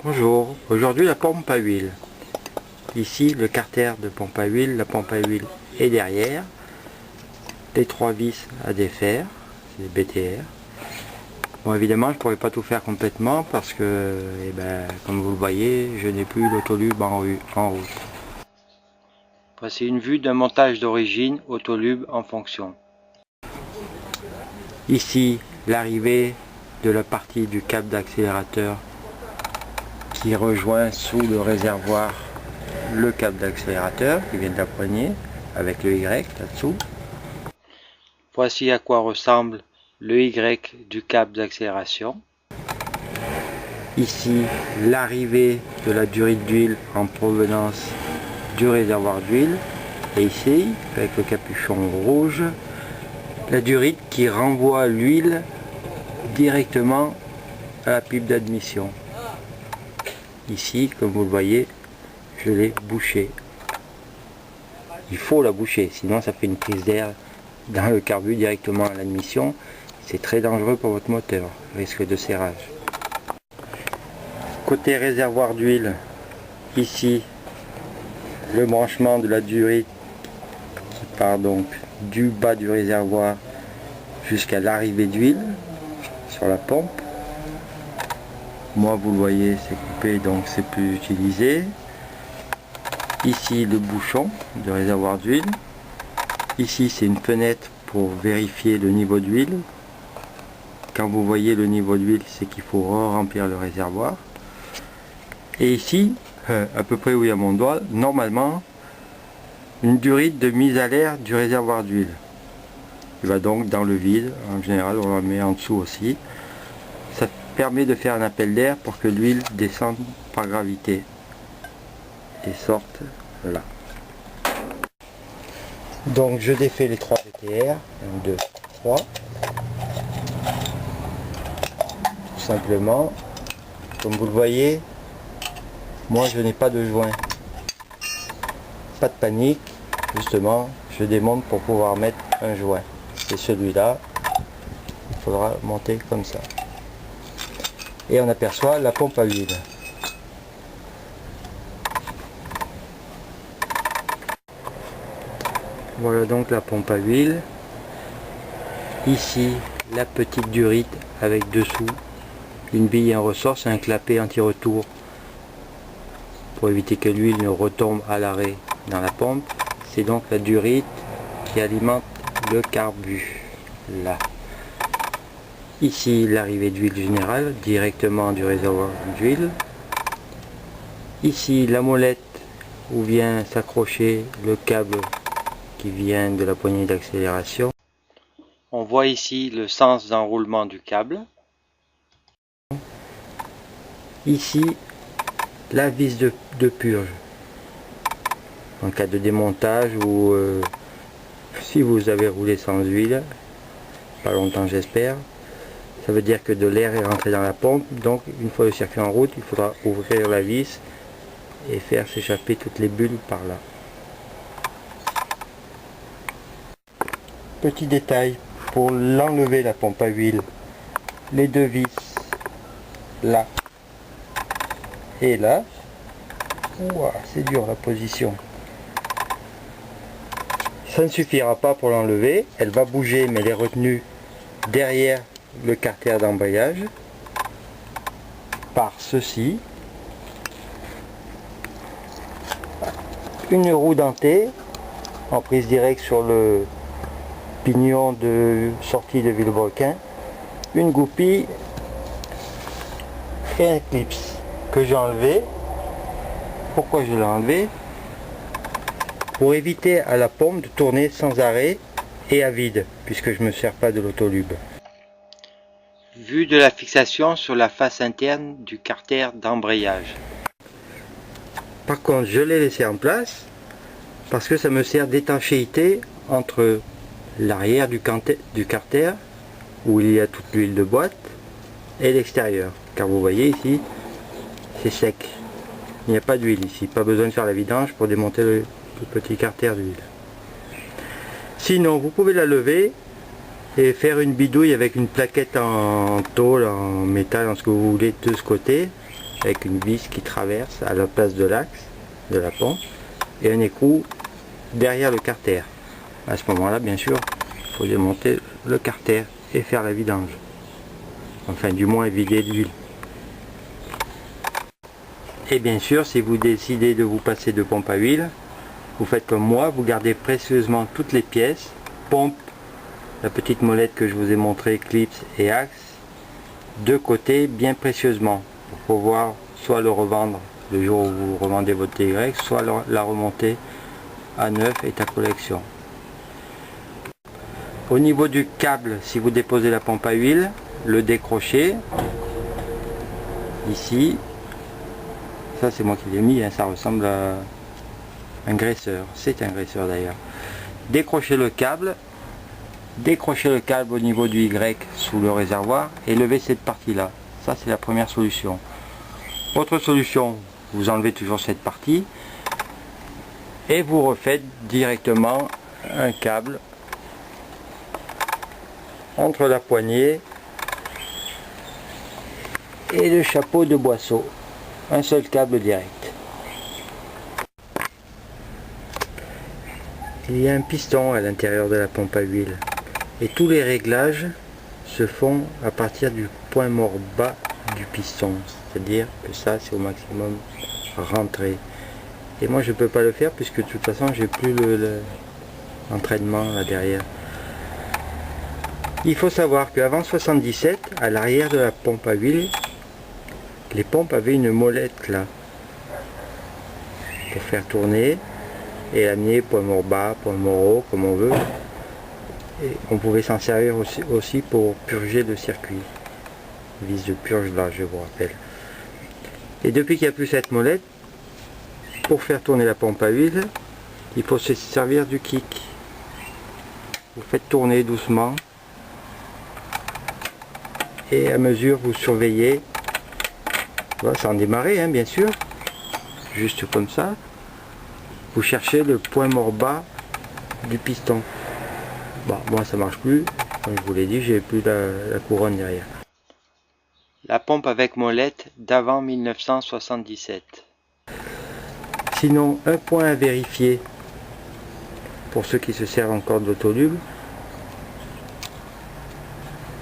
Bonjour, aujourd'hui la pompe à huile. Ici le carter de pompe à huile, la pompe à huile est derrière. Les trois vis à défaire, c'est des BTR. Bon, évidemment je ne pourrais pas tout faire complètement parce que, comme vous le voyez, je n'ai plus l'autolube en route. Voici une vue d'un montage d'origine autolube en fonction. Ici l'arrivée de la partie du câble d'accélérateur qui rejoint sous le réservoir le câble d'accélérateur qui vient de la poignée avec le Y là-dessous. Voici à quoi ressemble le Y du câble d'accélération. Ici l'arrivée de la durite d'huile en provenance du réservoir d'huile. Et ici, avec le capuchon rouge, la durite qui renvoie l'huile directement à la pipe d'admission. Ici, comme vous le voyez, je l'ai bouchée. Il faut la boucher, sinon ça fait une prise d'air dans le carbu directement à l'admission. C'est très dangereux pour votre moteur, risque de serrage. Côté réservoir d'huile, ici, le branchement de la durite qui part donc du bas du réservoir jusqu'à l'arrivée d'huile sur la pompe. Moi, vous le voyez, c'est coupé, donc c'est plus utilisé. Ici, le bouchon de réservoir d'huile. Ici, c'est une fenêtre pour vérifier le niveau d'huile. Quand vous voyez le niveau d'huile, c'est qu'il faut remplir le réservoir. Et ici, à peu près où il y a mon doigt, normalement, une durite de mise à l'air du réservoir d'huile. Il va donc dans le vide. En général, on la met en dessous aussi. Ça permet de faire un appel d'air pour que l'huile descende par gravité et sorte là. Donc je défais les 3 BTR, 1, 2, 3. Tout simplement, comme vous le voyez, moi je n'ai pas de joint. Pas de panique, justement, je démonte pour pouvoir mettre un joint. Et celui-là, il faudra monter comme ça. Et on aperçoit la pompe à huile. Voilà donc la pompe à huile. Ici la petite durite avec dessous une bille et un ressort, c'est un clapet anti-retour pour éviter que l'huile ne retombe à l'arrêt dans la pompe. C'est donc la durite qui alimente le carbu là. Ici l'arrivée d'huile générale directement du réservoir d'huile. Ici la molette où vient s'accrocher le câble qui vient de la poignée d'accélération. On voit ici le sens d'enroulement du câble. Ici la vis de purge. En cas de démontage ou si vous avez roulé sans huile, pas longtemps j'espère, ça veut dire que de l'air est rentré dans la pompe, donc une fois le circuit en route, il faudra ouvrir la vis et faire s'échapper toutes les bulles par là. Petit détail, pour l'enlever la pompe à huile, les deux vis là et là, ouah, c'est dur la position. Ça ne suffira pas pour l'enlever, elle va bouger mais elle est retenue derrière le carter d'embrayage par ceci. Une roue dentée en prise directe sur le pignon de sortie de vilebrequin, une goupille et un clips que j'ai enlevé. Pourquoi je l'ai enlevé? Pour éviter à la pompe de tourner sans arrêt et à vide, puisque je ne me sers pas de l'autolube. Vue de la fixation sur la face interne du carter d'embrayage. Par contre, je l'ai laissé en place parce que ça me sert d'étanchéité entre l'arrière du carter, où il y a toute l'huile de boîte, et l'extérieur. Car vous voyez ici, c'est sec. Il n'y a pas d'huile ici, pas besoin de faire la vidange pour démonter le petit carter d'huile. Sinon, vous pouvez la lever et faire une bidouille avec une plaquette en tôle, en métal, en ce que vous voulez de ce côté, avec une vis qui traverse à la place de l'axe de la pompe et un écrou derrière le carter. À ce moment là, bien sûr, il faut démonter le carter et faire la vidange, enfin du moins vider l'huile. Et bien sûr, si vous décidez de vous passer de pompe à huile, vous faites comme moi, vous gardez précieusement toutes les pièces, pompe, la petite molette que je vous ai montré, clips et axe, de côté bien précieusement, pour pouvoir soit le revendre le jour où vous revendez votre TY, soit la remonter à neuf et ta collection. Au niveau du câble, si vous déposez la pompe à huile, le décrocher, ici, ça c'est moi qui l'ai mis, hein, ça ressemble à un graisseur, c'est un graisseur d'ailleurs. Décrochez le câble au niveau du Y sous le réservoir et levez cette partie là. Ça c'est la première solution. Autre solution, vous enlevez toujours cette partie et vous refaites directement un câble entre la poignée et le chapeau de boisseau. Un seul câble direct. Il y a un piston à l'intérieur de la pompe à huile et tous les réglages se font à partir du point mort bas du piston, c'est-à-dire que ça c'est au maximum rentré. Et moi je peux pas le faire puisque de toute façon j'ai plus l'entraînement là derrière. Il faut savoir qu'avant 77, à l'arrière de la pompe à huile, les pompes avaient une molette là pour faire tourner et amener point mort bas, point mort haut, comme on veut. Et on pouvait s'en servir aussi pour purger le circuit. Vis de purge là, je vous rappelle. Et depuis qu'il n'y a plus cette molette, pour faire tourner la pompe à huile, il faut se servir du kick. Vous faites tourner doucement et à mesure vous surveillez. Voilà, sans démarrer, hein, bien sûr, juste comme ça, vous cherchez le point mort bas du piston. Bon, moi ça marche plus, comme je vous l'ai dit, j'ai plus la couronne derrière. La pompe avec molette d'avant 1977. Sinon, un point à vérifier pour ceux qui se servent encore de l'autolube,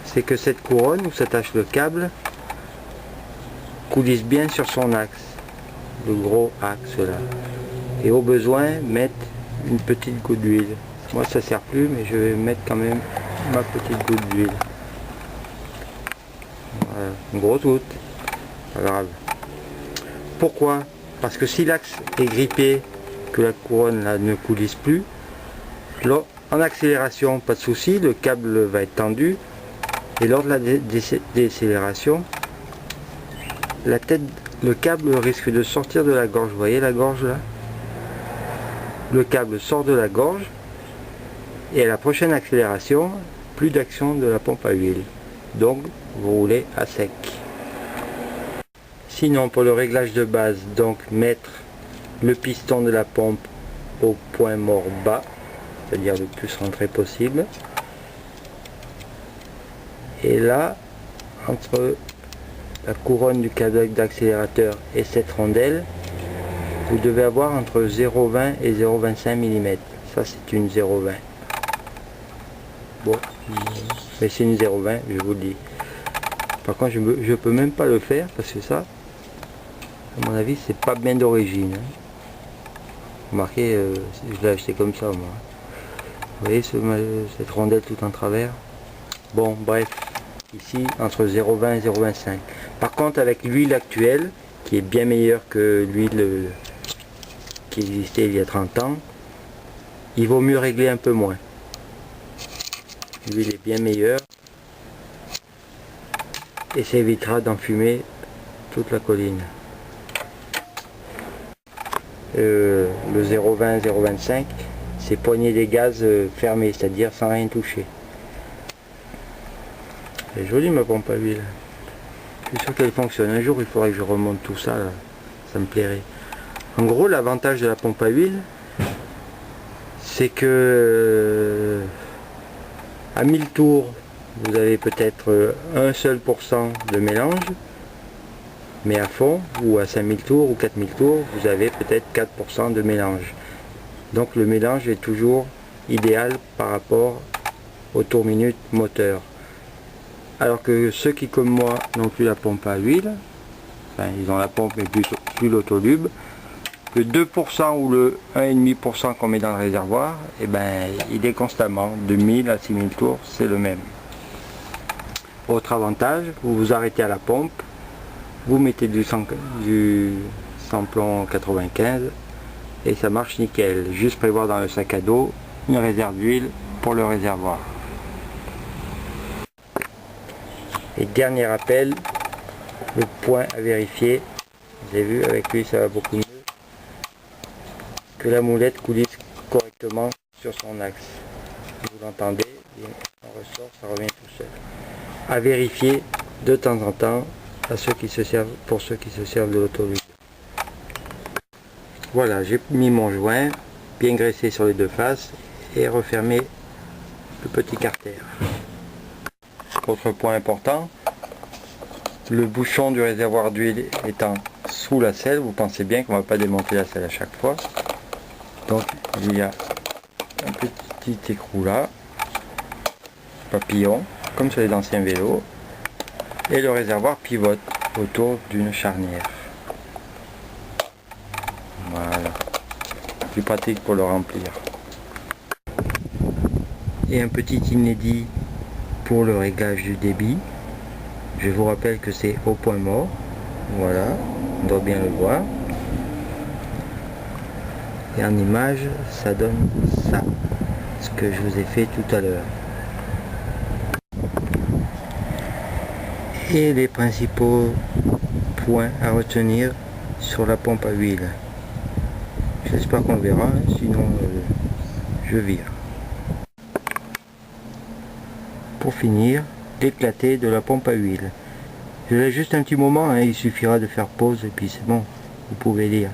c'est que cette couronne où s'attache le câble coulisse bien sur son axe, le gros axe là, et au besoin mettre une petite goutte d'huile. Moi ça sert plus, mais je vais mettre quand même ma petite goutte d'huile. Voilà, une grosse goutte, pas grave. Pourquoi? Parce que si l'axe est grippé, que la couronne là ne coulisse plus, là, en accélération pas de souci, le câble va être tendu, et lors de la décélération, le câble risque de sortir de la gorge. Vous voyez la gorge là? Le câble sort de la gorge et à la prochaine accélération, plus d'action de la pompe à huile. Donc vous roulez à sec. Sinon, pour le réglage de base, donc mettre le piston de la pompe au point mort bas, c'est-à-dire le plus rentré possible. Et là, entre la couronne du câble d'accélérateur et cette rondelle, vous devez avoir entre 0,20 et 0,25 mm. Ça c'est une 0,20. Bon, mais c'est une 0,20, je vous le dis. Par contre, je peux même pas le faire parce que ça, à mon avis, c'est pas bien d'origine. Remarquez, je l'ai acheté comme ça moi. Vous voyez cette rondelle tout en travers. Bon, bref, ici entre 0,20 et 0,25. Par contre, avec l'huile actuelle, qui est bien meilleure que l'huile qui existait il y a 30 ans, il vaut mieux régler un peu moins. L'huile est bien meilleure et ça évitera d'enfumer toute la colline. Le 0,20, 0,25, c'est poignée des gaz fermée, c'est-à-dire sans rien toucher. C'est joli ma pompe à huile. Je suis sûr qu'elle fonctionne. Un jour il faudrait que je remonte tout ça, là. Ça me plairait. En gros, l'avantage de la pompe à huile, c'est que à 1000 tours, vous avez peut-être un seul % de mélange, Mais à fond, ou à 5000 tours ou 4000 tours, vous avez peut-être 4% de mélange. Donc le mélange est toujours idéal par rapport au tour minute moteur. Alors que ceux qui comme moi n'ont plus la pompe à huile, enfin ils ont la pompe mais plus l'autolube, le 2% ou le 1,5% qu'on met dans le réservoir, et ben il est constamment de 1000 à 6000 tours, c'est le même. Autre avantage, vous vous arrêtez à la pompe, vous mettez du samplon 95 et ça marche nickel. Juste prévoir dans le sac à dos une réserve d'huile pour le réservoir. Et dernier appel, le point à vérifier. Vous avez vu, avec lui ça va beaucoup mieux. Que la moulette coulisse correctement sur son axe. Vous l'entendez, on ressort, ça revient tout seul. À vérifier de temps en temps pour ceux qui se servent de l'autolube. Voilà, j'ai mis mon joint bien graissé sur les deux faces et refermé le petit carter. Autre point important, le bouchon du réservoir d'huile étant sous la selle, vous pensez bien qu'on ne va pas démonter la selle à chaque fois. Donc il y a un petit écrou là, papillon, comme sur les anciens vélos, et le réservoir pivote autour d'une charnière. Voilà, plus pratique pour le remplir. Et un petit inédit pour le réglage du débit. Je vous rappelle que c'est au point mort. Voilà, on doit bien le voir. Et en image, ça donne ça, ce que je vous ai fait tout à l'heure. Et les principaux points à retenir sur la pompe à huile. J'espère qu'on verra, sinon je vire. Pour finir, l'éclaté de la pompe à huile. Je laisse juste un petit moment, hein, il suffira de faire pause et puis c'est bon, vous pouvez lire.